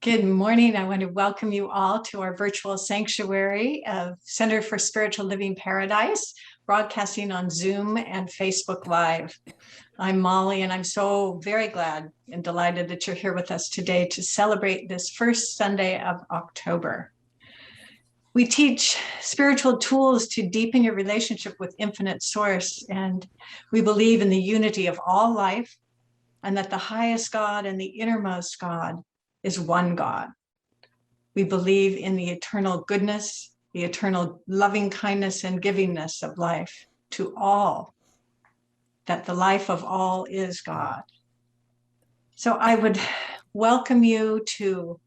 Good morning. I want to welcome you all to our virtual sanctuary of Center for Spiritual Living Paradise, broadcasting on Zoom and Facebook Live. I'm Molly, and I'm so very glad and delighted that you're here with us today to celebrate this first Sunday of October. We teach spiritual tools to deepen your relationship with Infinite Source, and we believe in the unity of all life, and that the highest God and the innermost God is one God. We believe in the eternal goodness, the eternal loving kindness and givingness of life to all, that the life of all is God. So I would welcome you to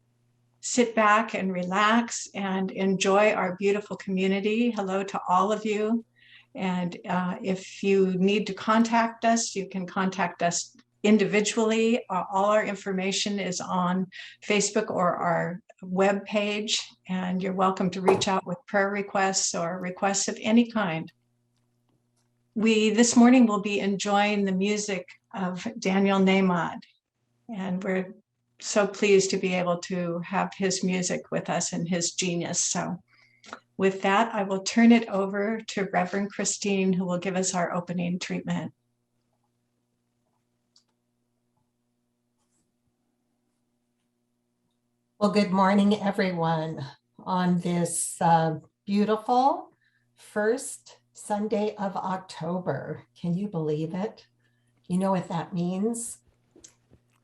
sit back and relax and enjoy our beautiful community. Hello to all of you. And if you need to contact us, you can contact us individually. All our information is on Facebook or our web page, and you're welcome to reach out with prayer requests or requests of any kind. We this morning will be enjoying the music of Daniel Nahmad, and we're so pleased to be able to have his music with us and his genius. So with that, I will turn it over to Reverend Christine, who will give us our opening treatment. Well, good morning, everyone, on this beautiful first Sunday of October. Can you believe it? You know what that means?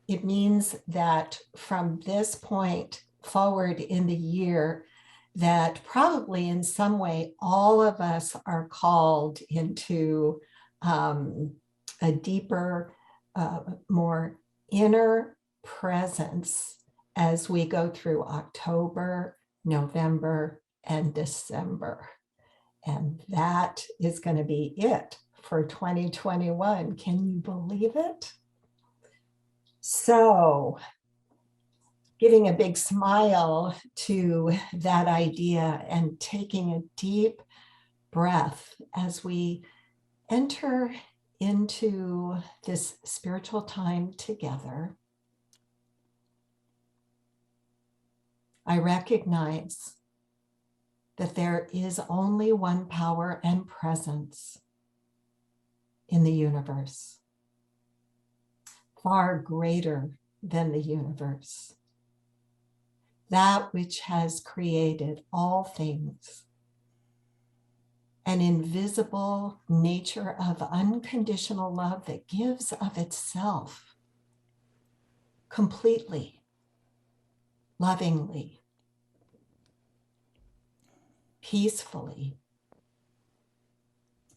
It means that from this point forward in the year, that probably in some way all of us are called into a deeper, more inner presence as we go through October, November, and December. And that is going to be it for 2021. Can you believe it? So, giving a big smile to that idea and taking a deep breath as we enter into this spiritual time together. I recognize that there is only one power and presence in the universe, far greater than the universe, that which has created all things, an invisible nature of unconditional love that gives of itself completely, lovingly, peacefully,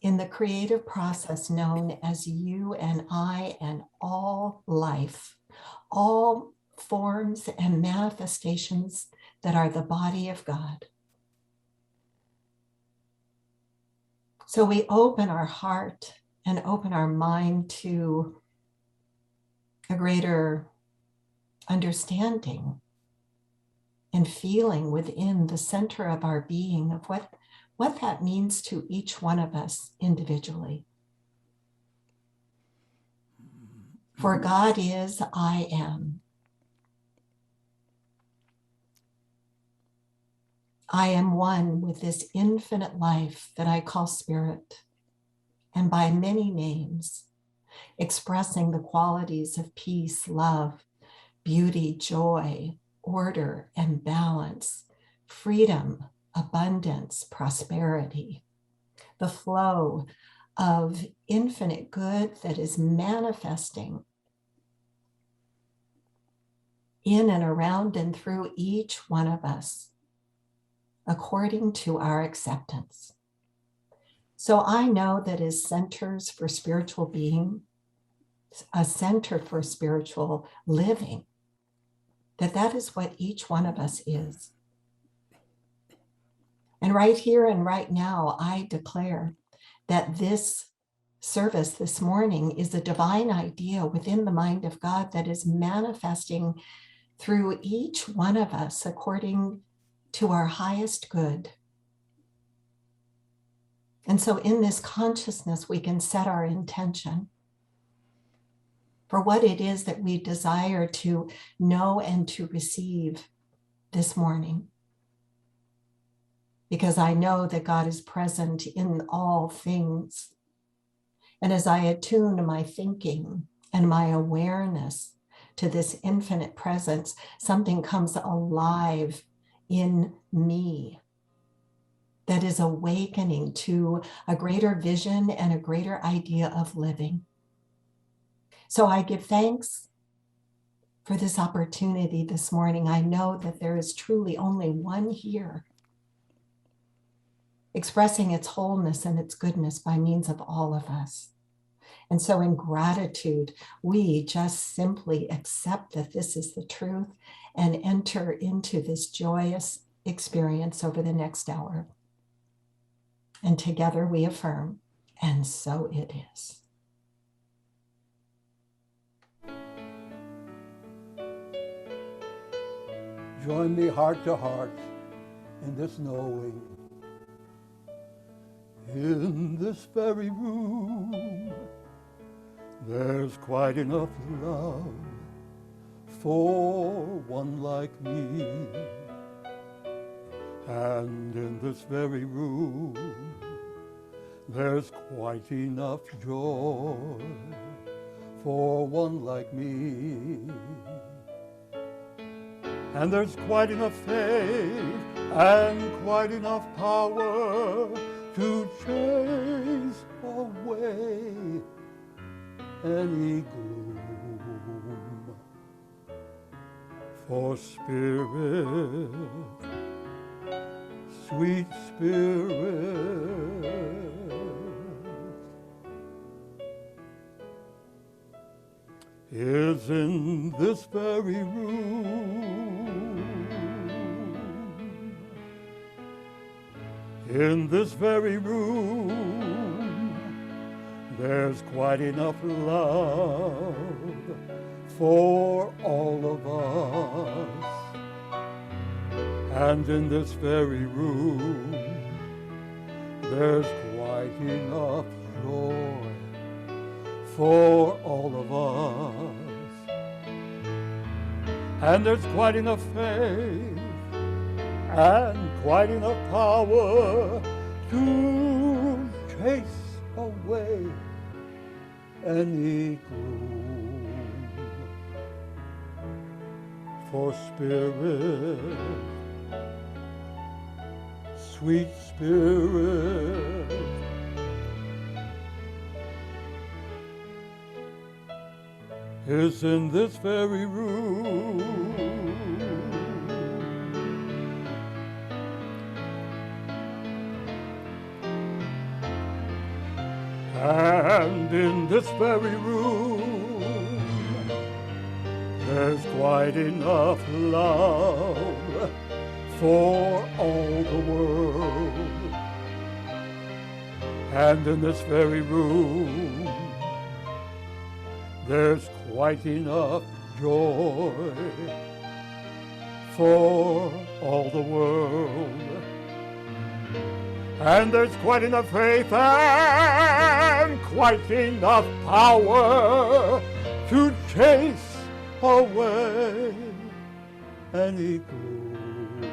in the creative process known as you and I and all life, all forms and manifestations that are the body of God. So we open our heart and open our mind to a greater understanding and feeling within the center of our being of what that means to each one of us individually. For God is, I am. I am one with this infinite life that I call spirit, and by many names, expressing the qualities of peace, love, beauty, joy, order, and balance, freedom, abundance, prosperity, the flow of infinite good that is manifesting in and around and through each one of us, according to our acceptance. So I know that as centers for spiritual being, a center for spiritual living, that is what each one of us is. And right here and right now, I declare that this service this morning is a divine idea within the mind of God that is manifesting through each one of us according to our highest good. And so in this consciousness, we can set our intention for what it is that we desire to know and to receive this morning. Because I know that God is present in all things. And as I attune my thinking and my awareness to this infinite presence, something comes alive in me that is awakening to a greater vision and a greater idea of living. So I give thanks for this opportunity this morning. I know that there is truly only one here, expressing its wholeness and its goodness by means of all of us. And so in gratitude, we just simply accept that this is the truth and enter into this joyous experience over the next hour. And together we affirm, and so it is. Join me heart to heart in this knowing. In this very room, there's quite enough love for one like me. And in this very room, there's quite enough joy for one like me. And there's quite enough faith and quite enough power to chase away any gloom. For spirit, sweet spirit, is in this very room. In this very room, there's quite enough love for all of us. And in this very room, there's quite enough joy for all of us. And there's quite enough faith and quite enough power to chase away any gloom. For spirit, sweet spirit, is in this very room. And in this very room, there's quite enough love for all the world. And in this very room, there's quite enough joy for all the world. And there's quite enough faith and quite enough power to chase away any gloom.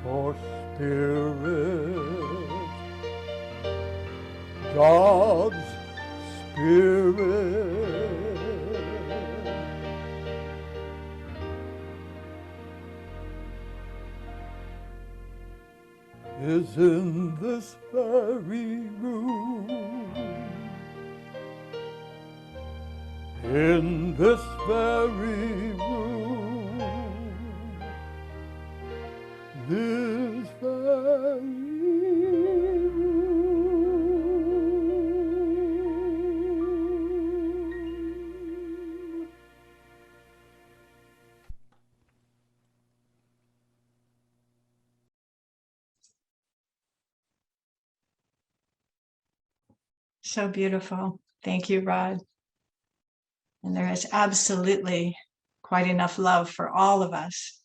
For spirit, God's Spirit, is in this very room. In this very room. This very room. So beautiful. Thank you, Rod. And there is absolutely quite enough love for all of us.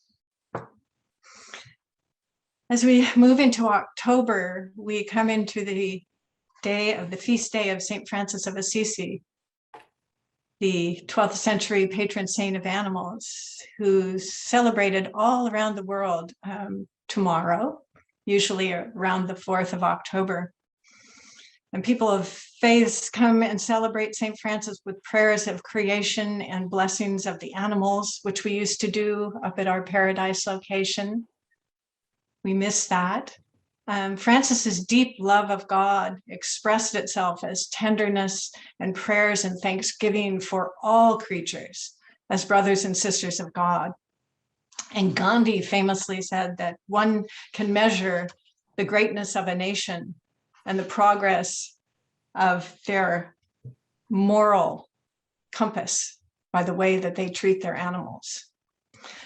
As we move into October, we come into the feast day of St. Francis of Assisi. the 12th century patron saint of animals, who's celebrated all around the world tomorrow, usually around the 4th of October. And people of faiths come and celebrate St. Francis with prayers of creation and blessings of the animals, which we used to do up at our Paradise location. We miss that. Francis's deep love of God expressed itself as tenderness and prayers and thanksgiving for all creatures as brothers and sisters of God. And Gandhi famously said that one can measure the greatness of a nation and the progress of their moral compass by the way that they treat their animals.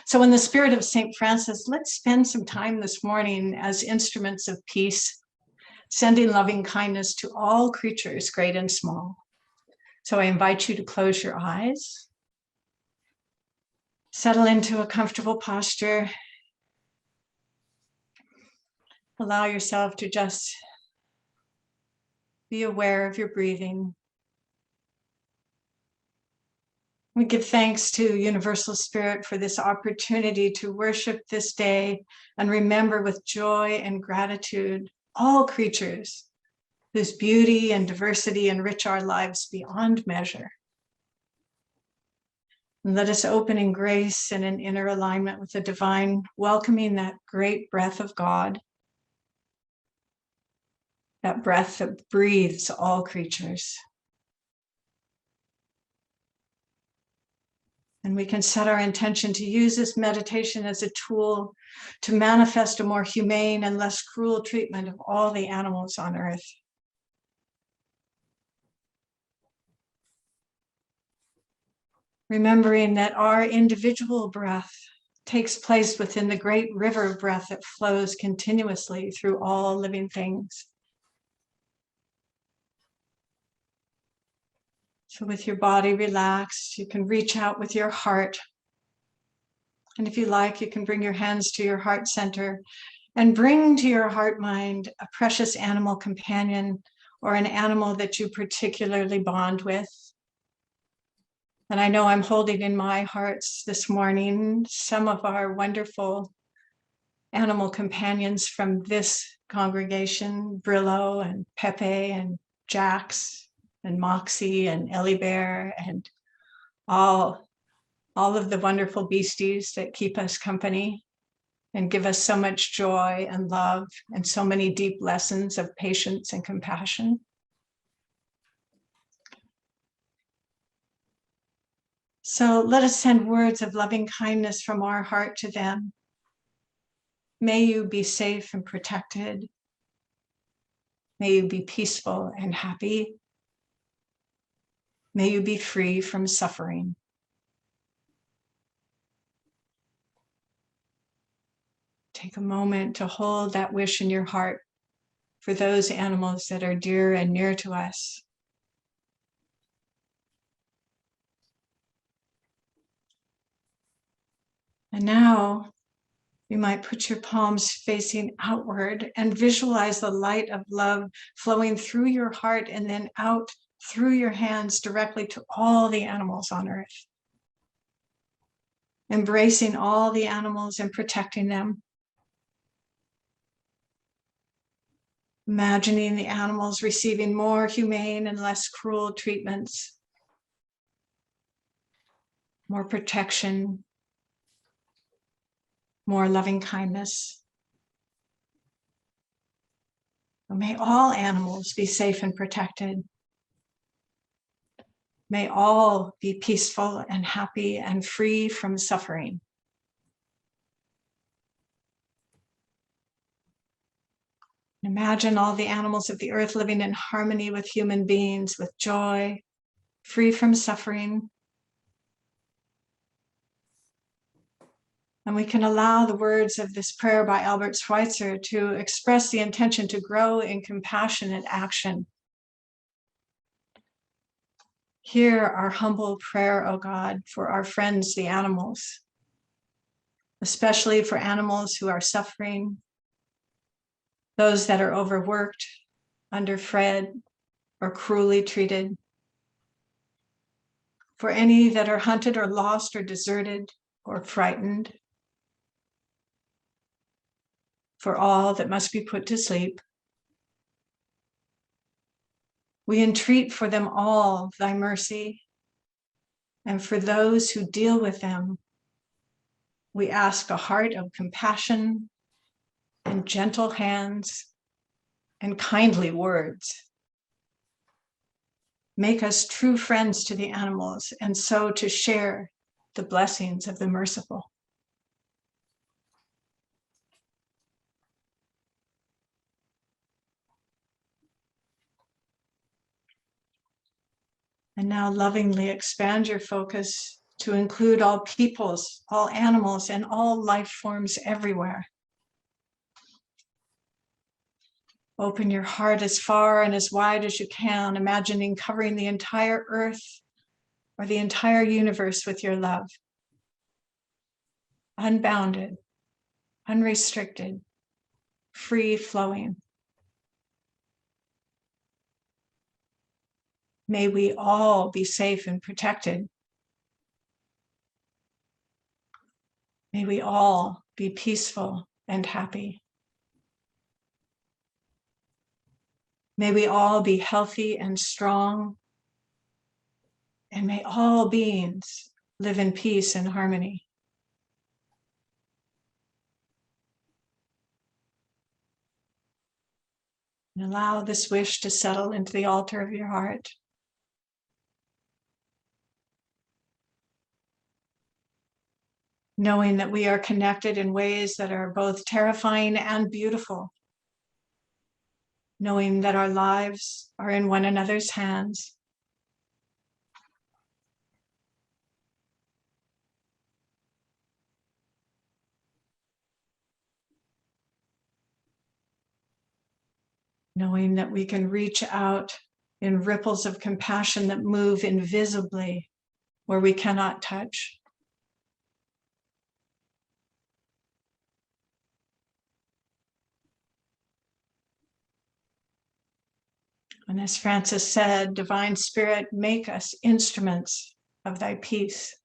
So in the spirit of St. Francis, let's spend some time this morning as instruments of peace, sending loving kindness to all creatures, great and small. So I invite you to close your eyes, settle into a comfortable posture, allow yourself to just be aware of your breathing. We give thanks to Universal Spirit for this opportunity to worship this day and remember with joy and gratitude all creatures whose beauty and diversity enrich our lives beyond measure. And let us open in grace and in inner alignment with the divine, welcoming that great breath of God, that breath that breathes all creatures. And we can set our intention to use this meditation as a tool to manifest a more humane and less cruel treatment of all the animals on earth. Remembering that our individual breath takes place within the great river of breath that flows continuously through all living things. So with your body relaxed, you can reach out with your heart. And if you like, you can bring your hands to your heart center and bring to your heart mind a precious animal companion or an animal that you particularly bond with. And I know I'm holding in my hearts this morning some of our wonderful animal companions from this congregation, Brillo and Pepe and Jax and Moxie and Ellie Bear and all of the wonderful beasties that keep us company and give us so much joy and love and so many deep lessons of patience and compassion. So let us send words of loving kindness from our heart to them. May you be safe and protected. May you be peaceful and happy. May you be free from suffering. Take a moment to hold that wish in your heart for those animals that are dear and near to us. And now you might put your palms facing outward and visualize the light of love flowing through your heart and then out through your hands directly to all the animals on earth. Embracing all the animals and protecting them. Imagining the animals receiving more humane and less cruel treatments, more protection, more loving kindness. May all animals be safe and protected. May all be peaceful and happy and free from suffering. Imagine all the animals of the earth living in harmony with human beings, with joy, free from suffering. And we can allow the words of this prayer by Albert Schweitzer to express the intention to grow in compassionate action. Hear our humble prayer, O God, for our friends, the animals, especially for animals who are suffering, those that are overworked, underfed, or cruelly treated, for any that are hunted or lost or deserted or frightened, for all that must be put to sleep. We entreat for them all thy mercy, and for those who deal with them, we ask a heart of compassion and gentle hands and kindly words. Make us true friends to the animals, and so to share the blessings of the merciful. And now lovingly expand your focus to include all peoples, all animals, and all life forms everywhere. Open your heart as far and as wide as you can, imagining covering the entire earth or the entire universe with your love. Unbounded, unrestricted, free flowing. May we all be safe and protected. May we all be peaceful and happy. May we all be healthy and strong. And may all beings live in peace and harmony. And allow this wish to settle into the altar of your heart. Knowing that we are connected in ways that are both terrifying and beautiful. Knowing that our lives are in one another's hands. Knowing that we can reach out in ripples of compassion that move invisibly where we cannot touch. And as Francis said, Divine Spirit, make us instruments of thy peace.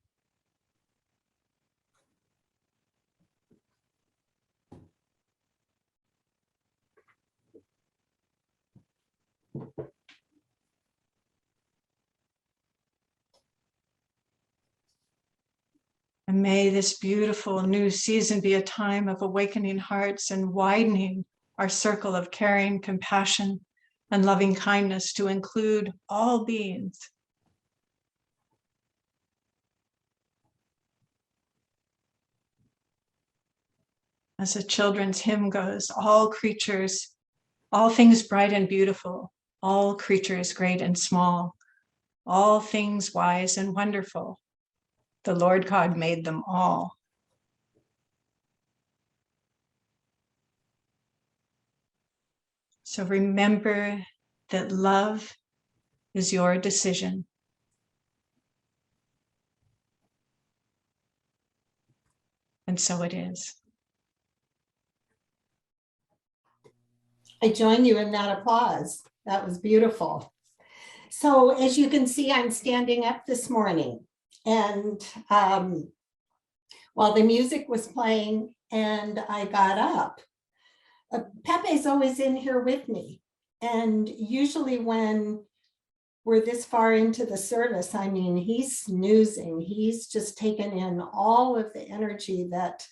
And may this beautiful new season be a time of awakening hearts and widening our circle of caring, compassion, and loving kindness to include all beings. As the children's hymn goes, all creatures, all things bright and beautiful, all creatures great and small, all things wise and wonderful, the Lord God made them all. So remember that love is your decision. And so it is. I join you in that applause. That was beautiful. So as you can see, I'm standing up this morning, and while the music was playing and I got up, Pepe's always in here with me. And usually when we're this far into the service, I mean, he's snoozing. He's just taken in all of the energy that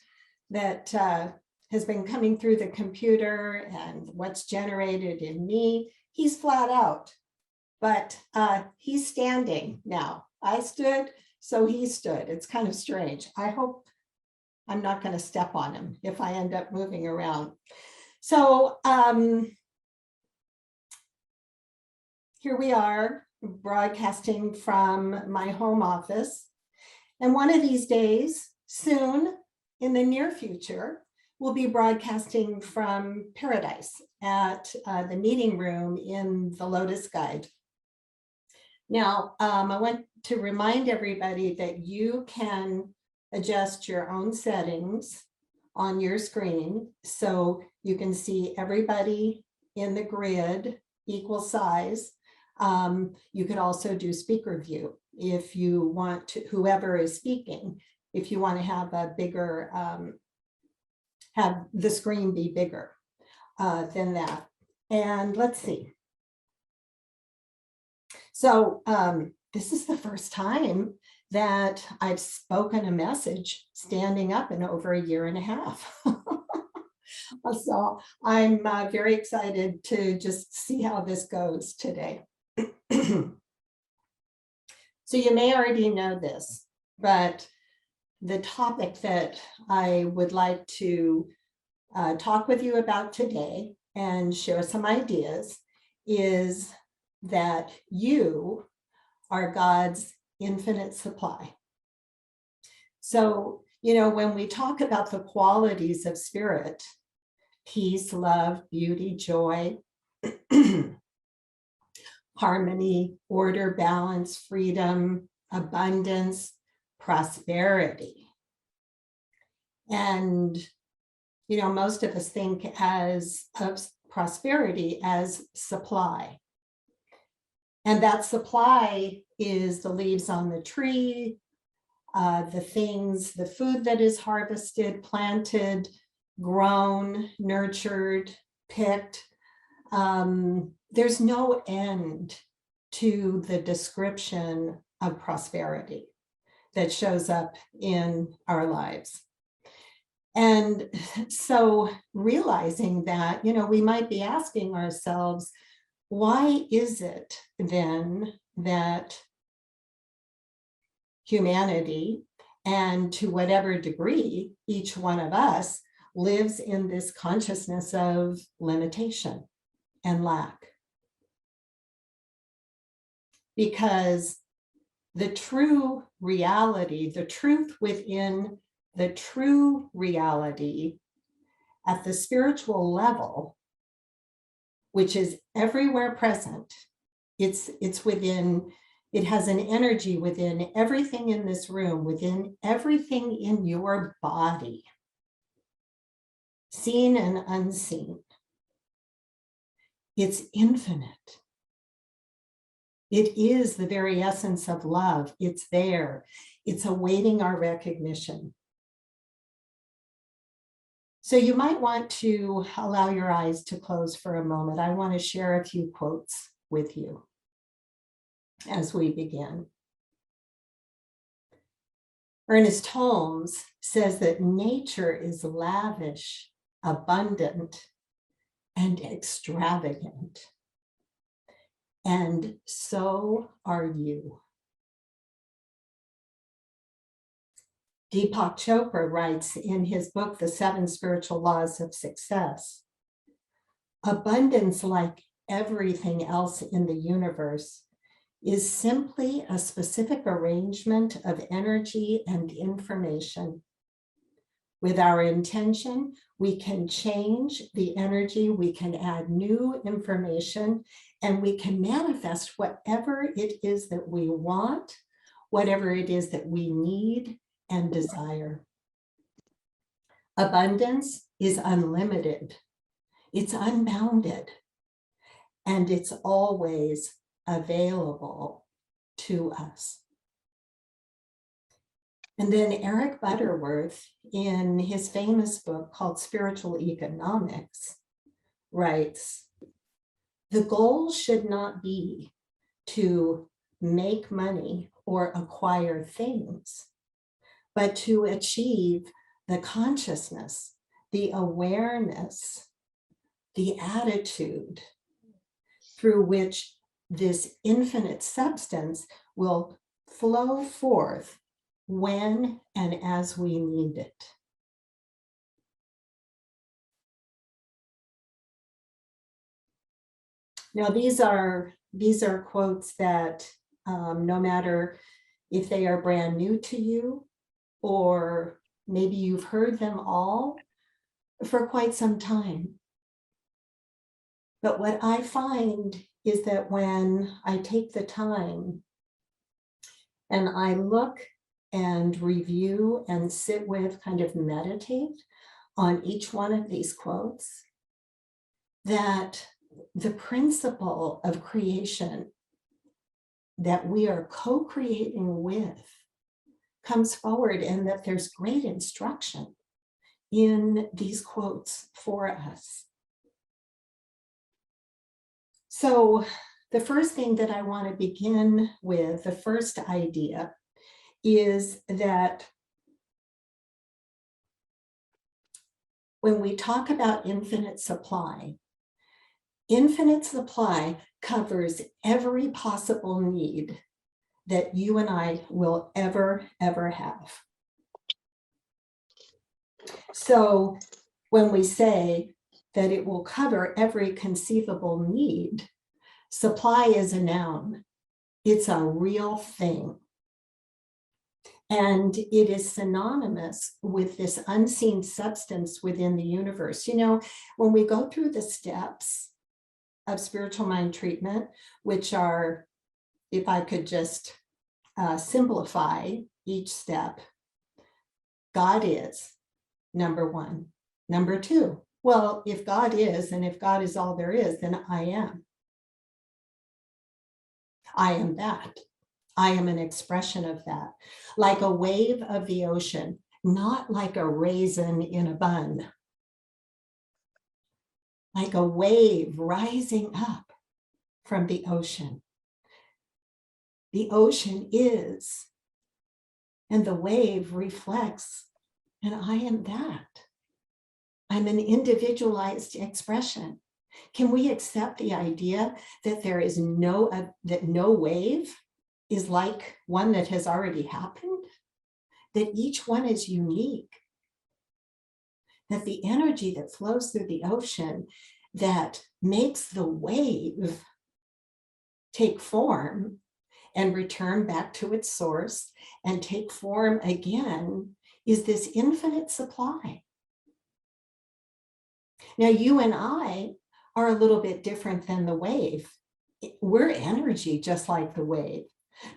has been coming through the computer and what's generated in me. He's flat out, but he's standing now. I stood, so he stood. It's kind of strange. I hope I'm not going to step on him if I end up moving around. So here we are broadcasting from my home office. And one of these days, soon in the near future, we'll be broadcasting from Paradise at the meeting room in the Lotus Guide. Now, I want to remind everybody that you can adjust your own settings on your screen so you can see everybody in the grid equal size. You could also do speaker view. if you want to, whoever is speaking, if you want to have a bigger, have the screen be bigger than that. And let's see. So this is the first time that I've spoken a message standing up in over a year and a half. So I'm very excited to just see how this goes today. So you may already know this, but the topic that I would like to talk with you about today and share some ideas is that you are God's infinite supply. So, you know, when we talk about the qualities of spirit, peace, love, beauty, joy, harmony, order, balance, freedom, abundance, prosperity. And, you know, most of us think of prosperity as supply. And that supply is the leaves on the tree, the things, the food that is harvested, planted, grown, nurtured, picked. There's no end to the description of prosperity that shows up in our lives. And so realizing that, you know, we might be asking ourselves, why is it then that humanity, and to whatever degree each one of us, lives in this consciousness of limitation and lack? Because the true reality, the truth within the true reality at the spiritual level, which is everywhere present, it's within, it has an energy within everything in this room, within everything in your body, seen and unseen. It's infinite. It is the very essence of love. It's there. It's awaiting our recognition. So you might want to allow your eyes to close for a moment. I want to share a few quotes with you as we begin. Ernest Holmes says that nature is lavish, abundant, and extravagant. And so are you. Deepak Chopra writes in his book, The 7 Spiritual Laws of Success, abundance, like everything else in the universe, is simply a specific arrangement of energy and information. With our intention, we can change the energy, we can add new information, and we can manifest whatever it is that we want, whatever it is that we need and desire. Abundance is unlimited, it's unbounded, and it's always available to us. And then Eric Butterworth, in his famous book called Spiritual Economics, writes, the goal should not be to make money or acquire things, but to achieve the consciousness, the awareness, the attitude through which this infinite substance will flow forth when and as we need it. Now, these are quotes that no matter if they are brand new to you, or maybe you've heard them all for quite some time. But what I find is that when I take the time and I look and review and sit with, kind of meditate on each one of these quotes, that the principle of creation that we are co-creating with comes forward, and that there's great instruction in these quotes for us. So the first thing that I want to begin with, the first idea, is that when we talk about infinite supply covers every possible need that you and I will ever have. So when we say that it will cover every conceivable need, supply is a noun. It's a real thing. And it is synonymous with this unseen substance within the universe. You know, when we go through the steps of spiritual mind treatment, which are, if I could just simplify each step, God is number one. Number two, well, if God is, and if God is all there is, then I am. I am that. I am an expression of that. Like a wave of the ocean, not like a raisin in a bun. Like a wave rising up from the ocean. The ocean is, and the wave reflects, and I am that. I'm an individualized expression. Can we accept the idea that there is that no wave is like one that has already happened? That each one is unique? That the energy that flows through the ocean that makes the wave take form and return back to its source and take form again is this infinite supply. Now, you and I are a little bit different than the wave. We're energy just like the wave,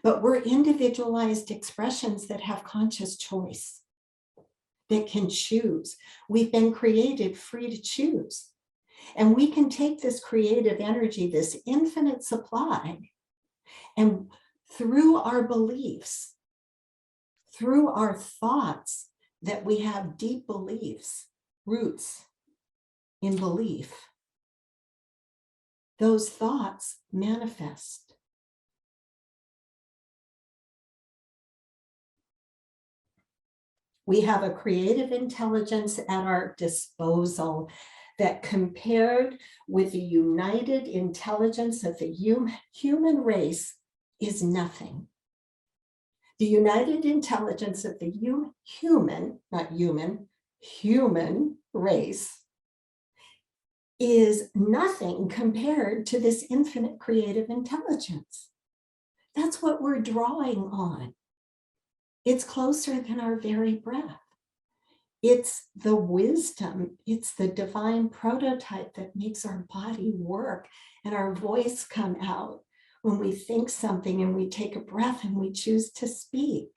but we're individualized expressions that have conscious choice, that can choose. We've been created free to choose. And we can take this creative energy, this infinite supply, and through our beliefs, through our thoughts, that we have deep beliefs, roots in belief, those thoughts manifest. We have a creative intelligence at our disposal that, compared with the united intelligence of the human race, is nothing. The united intelligence of the human race is nothing compared to this infinite creative intelligence. That's what we're drawing on. It's closer than our very breath. It's the wisdom, it's the divine prototype that makes our body work and our voice come out when we think something and we take a breath and we choose to speak.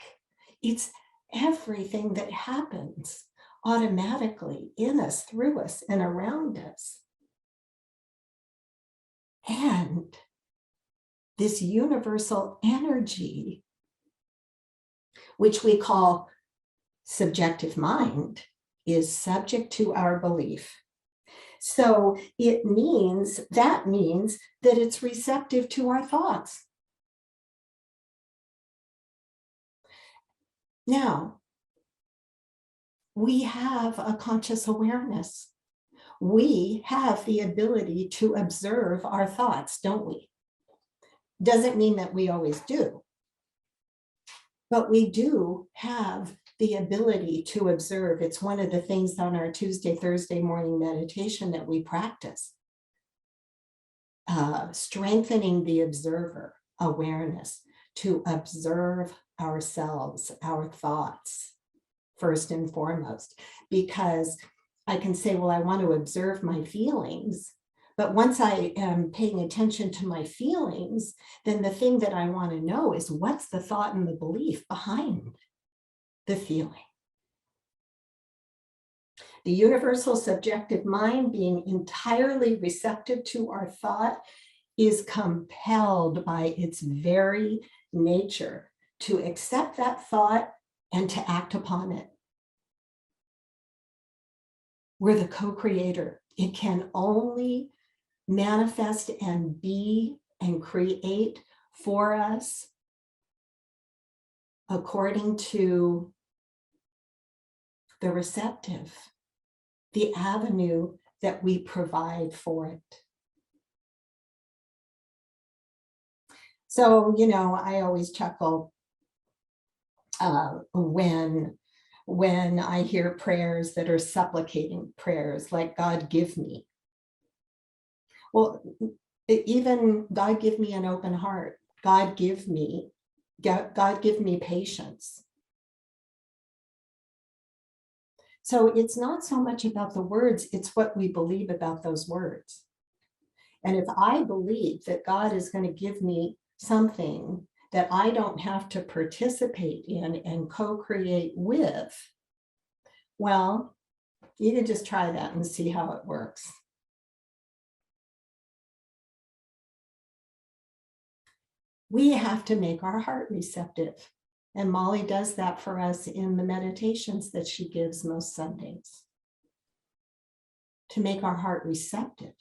It's everything that happens automatically in us, through us, and around us. And this universal energy, which we call subjective mind, is subject to our belief. So that means that it's receptive to our thoughts. Now, we have a conscious awareness. We have the ability to observe our thoughts, don't we? Doesn't mean that we always do, but we do have the ability to observe. It's one of the things on our Tuesday, Thursday morning meditation that we practice. Strengthening the observer awareness, to observe ourselves, our thoughts, first and foremost, because I can say, well, I want to observe my feelings, but once I am paying attention to my feelings, then the thing that I want to know is, what's the thought and the belief behind the feeling? The universal subjective mind, being entirely receptive to our thought, is compelled by its very nature to accept that thought and to act upon it. We're the co-creator. It can only manifest and be and create for us according to the receptive, the avenue that we provide for it. So, you know, I always chuckle when I hear prayers that are supplicating prayers like God give me. Well, even God give me an open heart. God give me patience. So it's not so much about the words, it's what we believe about those words. And if I believe that God is going to give me something that I don't have to participate in and co-create with, well, you can just try that and see how it works. We have to make our heart receptive. And Molly does that for us in the meditations that she gives most Sundays. To make our heart receptive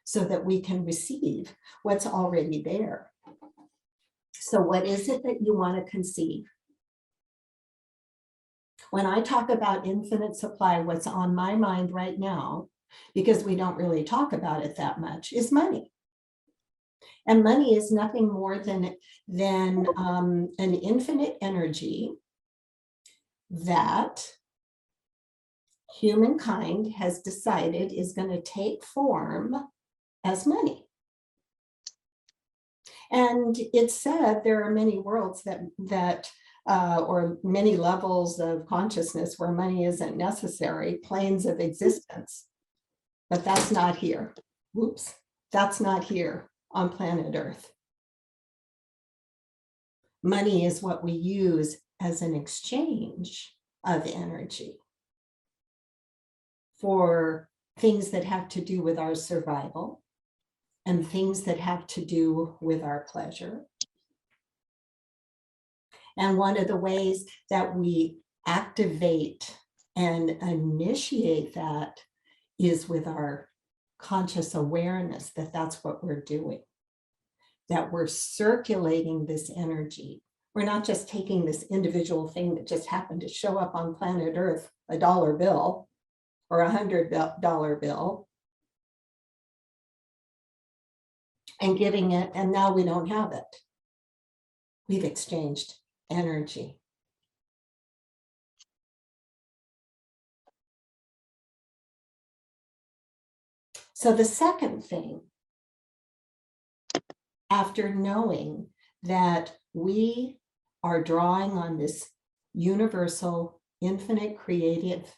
so that we can receive what's already there. So what is it that you want to conceive? When I talk about infinite supply, what's on my mind right now, because we don't really talk about it that much, is money. And money is nothing more than an infinite energy that humankind has decided is going to take form as money. And it's said there are many worlds or many levels of consciousness where money isn't necessary, planes of existence. But that's not here. Whoops, that's not here on planet Earth. Money is what we use as an exchange of energy for things that have to do with our survival and things that have to do with our pleasure. And one of the ways that we activate and initiate that is with our conscious awareness that that's what we're doing, that we're circulating this energy. We're not just taking this individual thing that just happened to show up on planet Earth, a dollar bill or $100 bill, and giving it, and now we don't have it. We've exchanged energy. So the second thing, after knowing that we are drawing on this universal, infinite creative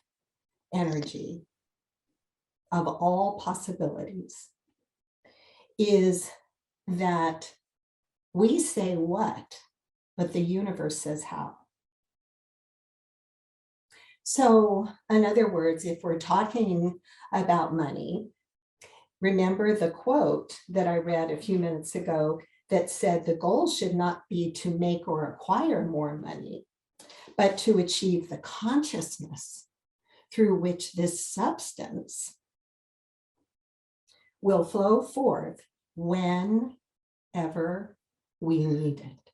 energy of all possibilities, is that we say what, but the universe says how. So in other words, if we're talking about money, remember the quote that I read a few minutes ago that said the goal should not be to make or acquire more money, but to achieve the consciousness through which this substance will flow forth whenever we need it,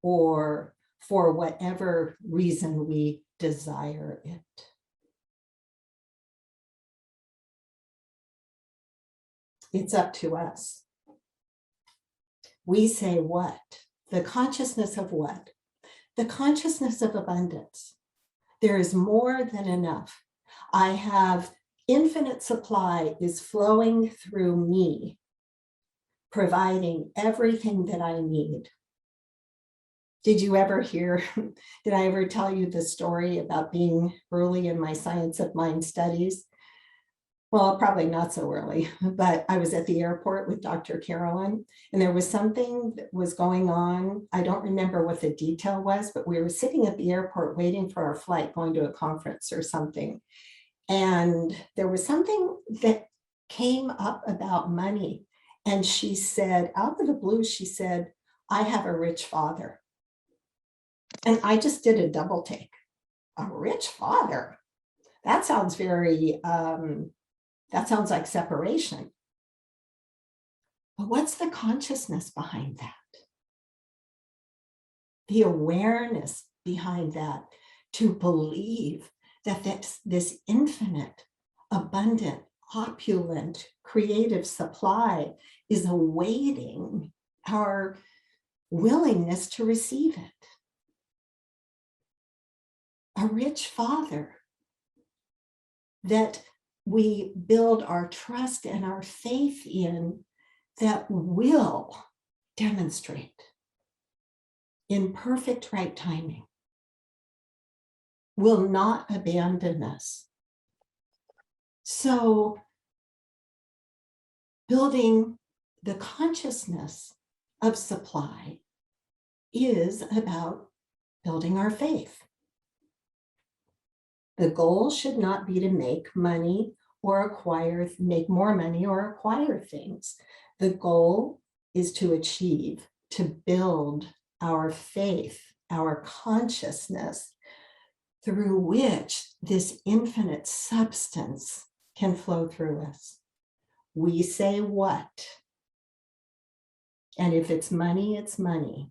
or for whatever reason we desire it. It's up to us. We say what? The consciousness of what? The consciousness of abundance. There is more than enough. I have infinite supply is flowing through me, providing everything that I need. Did you ever hear, did I ever tell you the story about being early in my Science of Mind studies? Well, probably not so early, but I was at the airport with Dr. Carolyn, and there was something that was going on. I don't remember what the detail was, but we were sitting at the airport waiting for our flight, going to a conference or something. And there was something that came up about money. And she said, out of the blue, she said, I have a rich father. And I just did a double take. A rich father? That sounds very, that sounds like separation. But what's the consciousness behind that? The awareness behind that, to believe that this infinite, abundant, opulent, creative supply is awaiting our willingness to receive it. A rich father that we build our trust and our faith in, that will demonstrate in perfect right timing, will not abandon us. So building the consciousness of supply is about building our faith. The goal should not be to make money or make more money or acquire things. The goal is to achieve, to build our faith, our consciousness, through which this infinite substance can flow through us. We say what? And if it's money, it's money.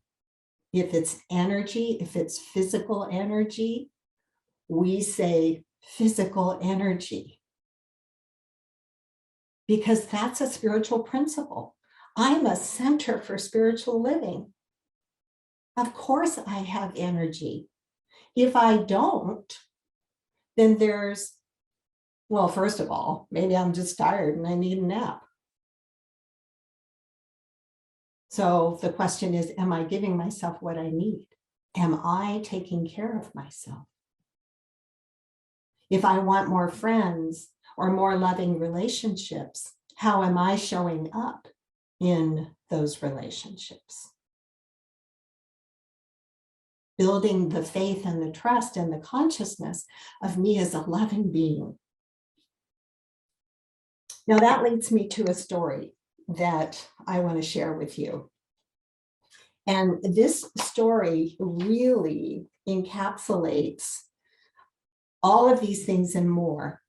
If it's energy, if it's physical energy, we say physical energy. Because that's a spiritual principle. I'm a center for spiritual living. Of course I have energy. If I don't, then there's, well, first of all, maybe I'm just tired and I need a nap. So the question is, am I giving myself what I need? Am I taking care of myself? If I want more friends or more loving relationships, how am I showing up in those relationships? Building the faith and the trust and the consciousness of me as a loving being. Now that leads me to a story that I want to share with you. And this story really encapsulates all of these things and more.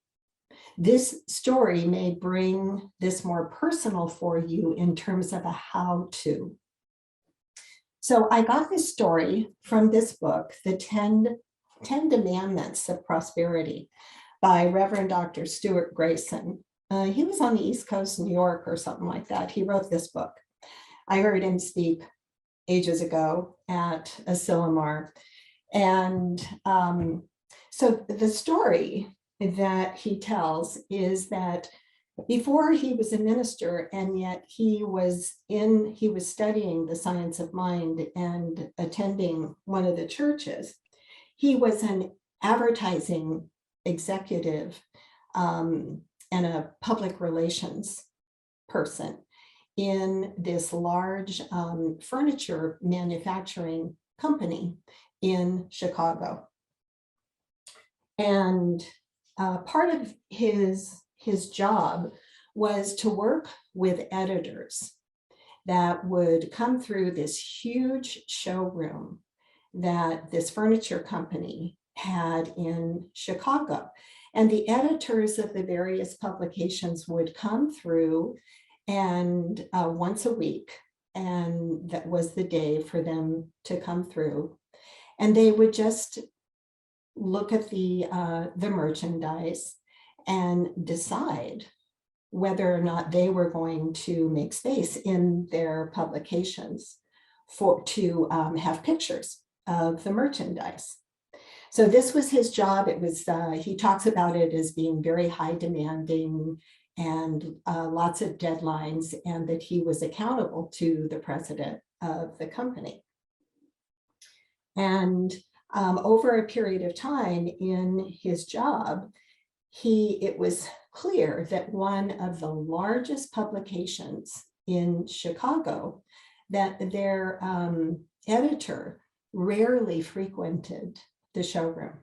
This story may bring this more personal for you in terms of a how-to. So I got this story from this book, The 10 Commandments of Prosperity by Reverend Dr. Stuart Grayson. He was on the East Coast, New York or something like that. He wrote this book. I heard him speak ages ago at Asilomar. And so the story that he tells is that before he was a minister, and yet he was studying the science of mind and attending one of the churches. He was an advertising executive and a public relations person in this large furniture manufacturing company in Chicago. And part of his job was to work with editors that would come through this huge showroom that this furniture company had in Chicago. And the editors of the various publications would come through and once a week, and that was the day for them to come through. And they would just look at the merchandise and decide whether or not they were going to make space in their publications to have pictures of the merchandise. So this was his job. It was, he talks about it as being very high demanding and lots of deadlines, and that he was accountable to the president of the company. And over a period of time in his job, it was clear that one of the largest publications in Chicago, that their editor rarely frequented the showroom.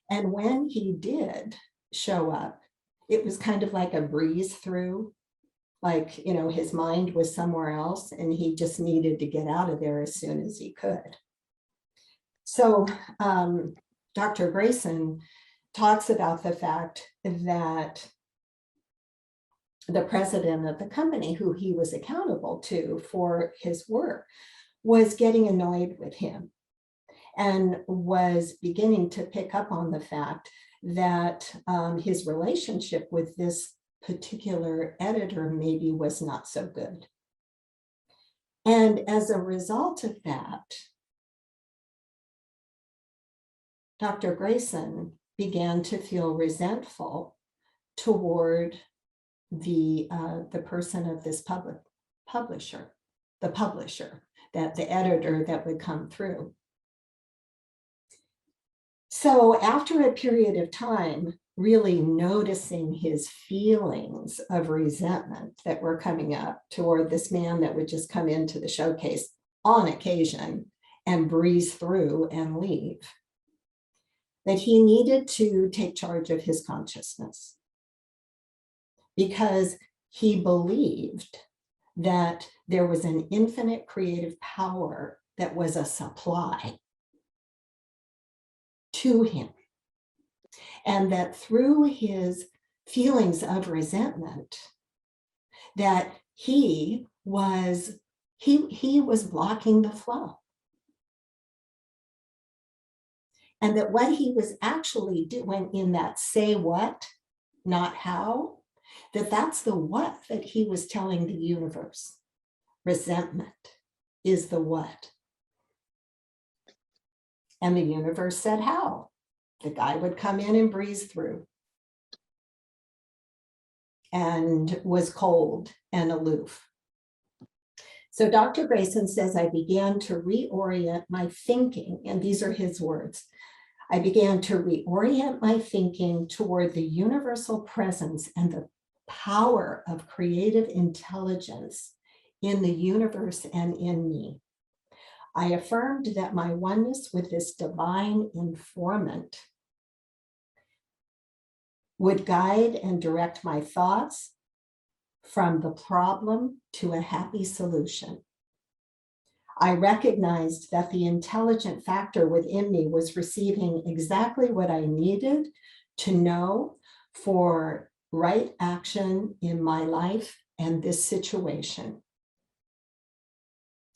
And when he did show up, it was kind of like a breeze through. like, his mind was somewhere else and he just needed to get out of there as soon as he could. So Dr. Grayson talks about the fact that the president of the company, who he was accountable to for his work, was getting annoyed with him and was beginning to pick up on the fact that his relationship with this particular editor maybe was not so good. And as a result of that, Dr. Grayson began to feel resentful toward the person of this publisher, that the editor that would come through. So after a period of time, really noticing his feelings of resentment that were coming up toward this man that would just come into the showcase on occasion and breeze through and leave, that he needed to take charge of his consciousness, because he believed that there was an infinite creative power that was a supply to him, and that through his feelings of resentment, that he was blocking the flow, and that what he was actually doing in that say what, not how, that's the what that he was telling the universe. Resentment is the what. And the universe said how. The guy would come in and breeze through and was cold and aloof. So Dr. Grayson says, I began to reorient my thinking, and these are his words. I began to reorient my thinking toward the universal presence and the power of creative intelligence in the universe and in me. I affirmed that my oneness with this divine informant would guide and direct my thoughts from the problem to a happy solution. I recognized that the intelligent factor within me was receiving exactly what I needed to know for right action in my life and this situation.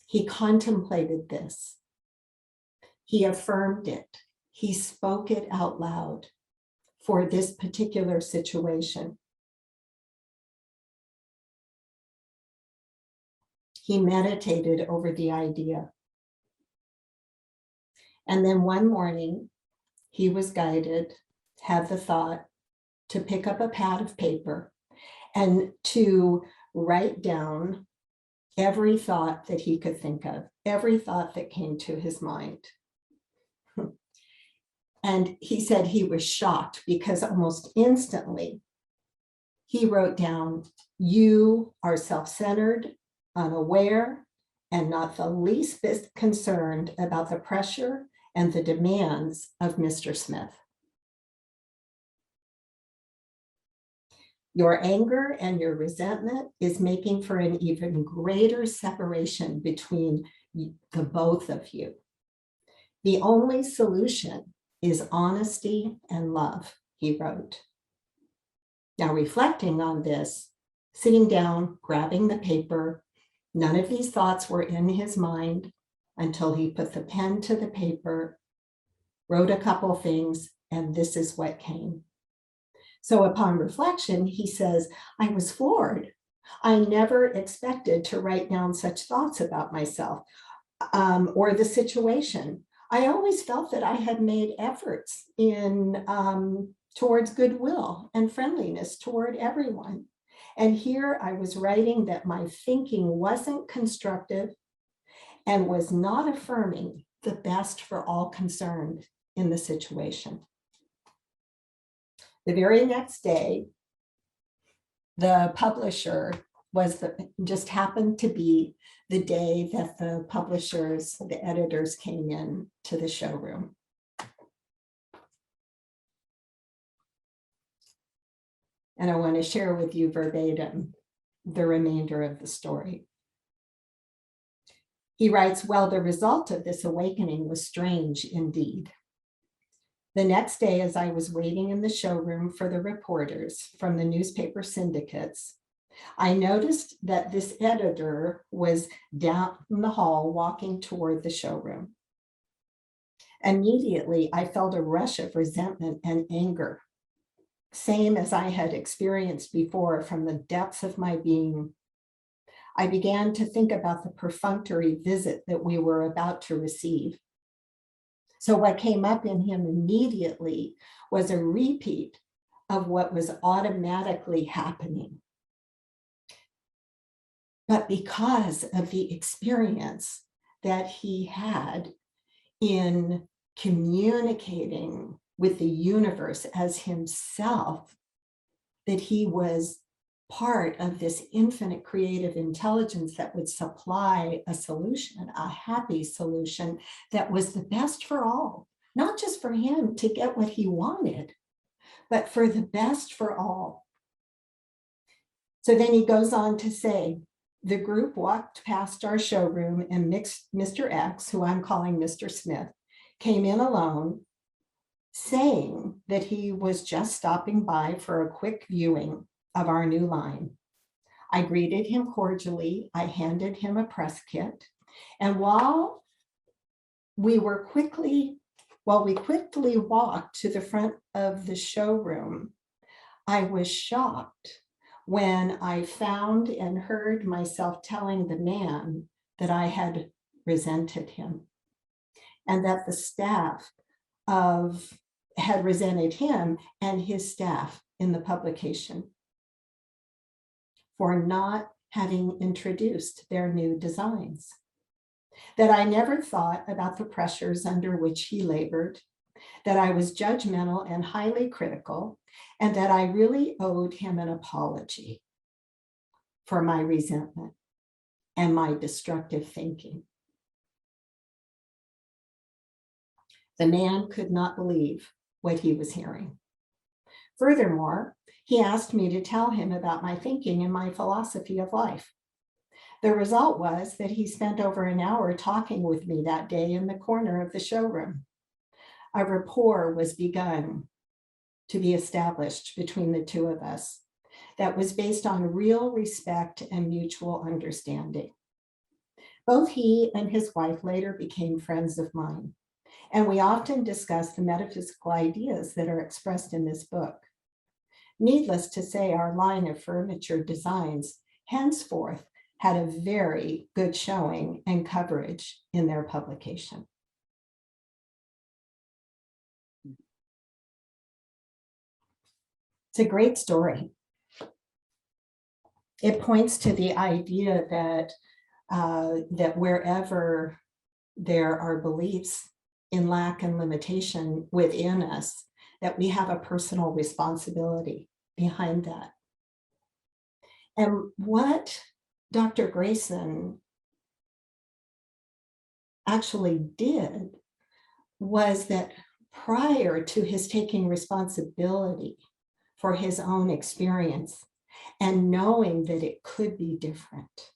He contemplated this. He affirmed it. He spoke it out loud for this particular situation. He meditated over the idea. And then one morning, he was guided, had the thought to pick up a pad of paper and to write down every thought that he could think of, every thought that came to his mind. And he said he was shocked because almost instantly he wrote down, you are self-centered, unaware, and not the least bit concerned about the pressure and the demands of Mr. Smith. Your anger and your resentment is making for an even greater separation between the both of you. The only solution is honesty and love, he wrote. Now, reflecting on this, sitting down, grabbing the paper, none of these thoughts were in his mind until he put the pen to the paper, wrote a couple things, and this is what came. So upon reflection, he says, I was floored. I never expected to write down such thoughts about myself or the situation. I always felt that I had made efforts in towards goodwill and friendliness toward everyone. And here I was writing that my thinking wasn't constructive and was not affirming the best for all concerned in the situation. The very next day, the publisher just happened to be the day that the publishers, the editors came in to the showroom. And I want to share with you verbatim the remainder of the story. He writes, well, the result of this awakening was strange indeed. The next day, as I was waiting in the showroom for the reporters from the newspaper syndicates, I noticed that this editor was down the hall walking toward the showroom. Immediately, I felt a rush of resentment and anger, same as I had experienced before from the depths of my being. I began to think about the perfunctory visit that we were about to receive. So what came up in him immediately was a repeat of what was automatically happening. But because of the experience that he had in communicating with the universe as himself, that he was part of this infinite creative intelligence that would supply a solution, a happy solution that was the best for all, not just for him to get what he wanted, but for the best for all. So then he goes on to say, the group walked past our showroom and Mr. X, who I'm calling Mr. Smith, came in alone, saying that he was just stopping by for a quick viewing of our new line. I greeted him cordially. I handed him a press kit. And while we quickly walked to the front of the showroom, I was shocked when I found and heard myself telling the man that I had resented him and that the staff had resented him and his staff in the publication for not having introduced their new designs. That I never thought about the pressures under which he labored, that I was judgmental and highly critical, and that I really owed him an apology for my resentment and my destructive thinking. The man could not believe what he was hearing. Furthermore, he asked me to tell him about my thinking and my philosophy of life. The result was that he spent over an hour talking with me that day in the corner of the showroom. A rapport was begun to be established between the two of us that was based on real respect and mutual understanding. Both he and his wife later became friends of mine, and we often discuss the metaphysical ideas that are expressed in this book. Needless to say, our line of furniture designs henceforth had a very good showing and coverage in their publication. It's a great story. It points to the idea that, that wherever there are beliefs in lack and limitation within us, that we have a personal responsibility behind that. And what Dr. Grayson actually did was that prior to his taking responsibility for his own experience and knowing that it could be different,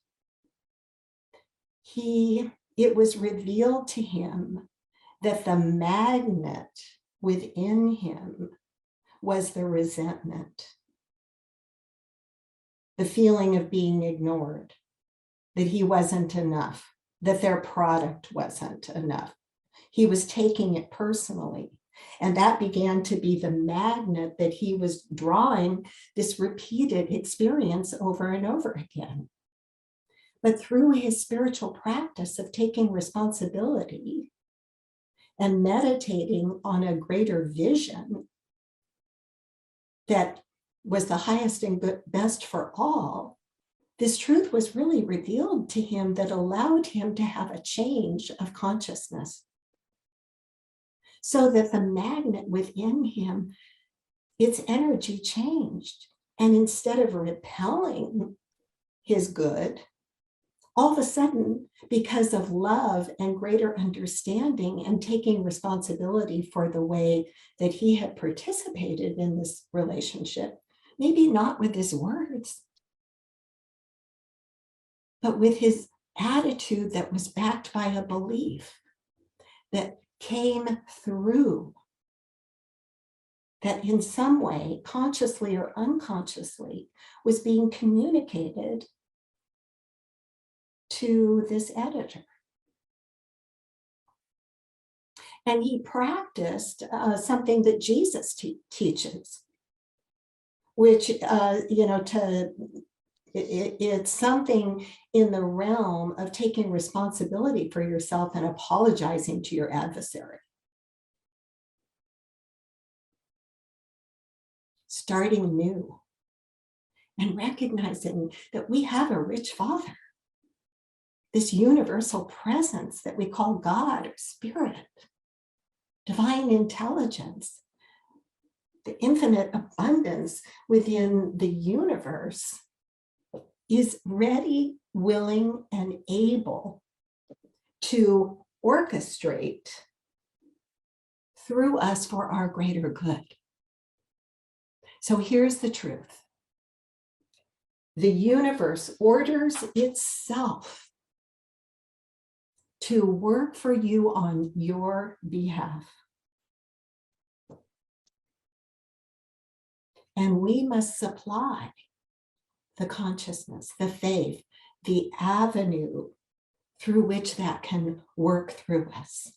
it was revealed to him that the magnet within him was the resentment, the feeling of being ignored, that he wasn't enough, that their product wasn't enough. He was taking it personally. And that began to be the magnet that he was drawing this repeated experience over and over again. But through his spiritual practice of taking responsibility and meditating on a greater vision that was the highest and best for all, this truth was really revealed to him that allowed him to have a change of consciousness. So that the magnet within him, its energy changed. And instead of repelling his good, all of a sudden, because of love and greater understanding and taking responsibility for the way that he had participated in this relationship, maybe not with his words, but with his attitude that was backed by a belief that came through, that in some way, consciously or unconsciously, was being communicated to this editor. And he practiced something that Jesus teaches, which, it's something in the realm of taking responsibility for yourself and apologizing to your adversary. Starting new and recognizing that we have a rich Father, this universal presence that we call God or Spirit, divine intelligence, the infinite abundance within the universe is ready, willing, and able to orchestrate through us for our greater good. So here's the truth. The universe orders itself to work for you on your behalf. And we must supply the consciousness, the faith, the avenue through which that can work through us.